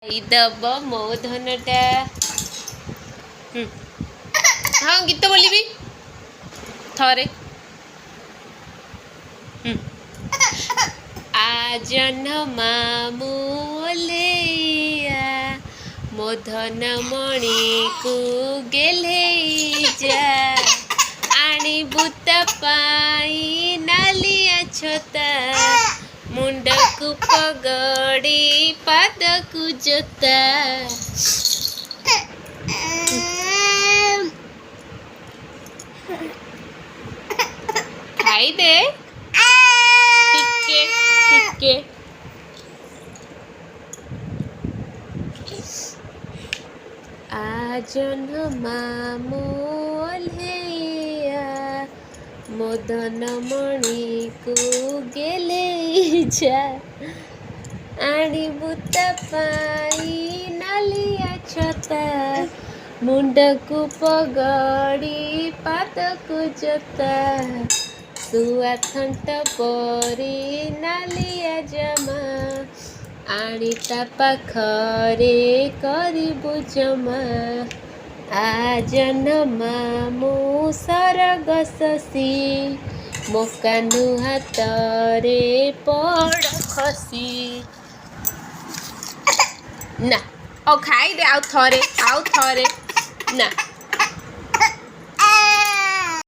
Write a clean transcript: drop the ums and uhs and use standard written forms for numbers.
दब मो धनटा हाँ गीत बोलिबी थरे आजन मामूलिया मो धन मणि को गेले जा आनी बुत पाई नालिया छोता मुंड को पगड़ी पाद को जोता खाई दे टिके टिके आजन मामूलिया मदन मणि को गेले जा आनी बुत पाई नालिया छता मुंड को पगड़ी पाद को जोता सुआ थंट परी नालिया जमा आनी ता पाखरे करिबु जमा आजन मामू सरग शशी मो कान्हु हातरे पड़ खसी ना ओ खाई दे आउ थरे ना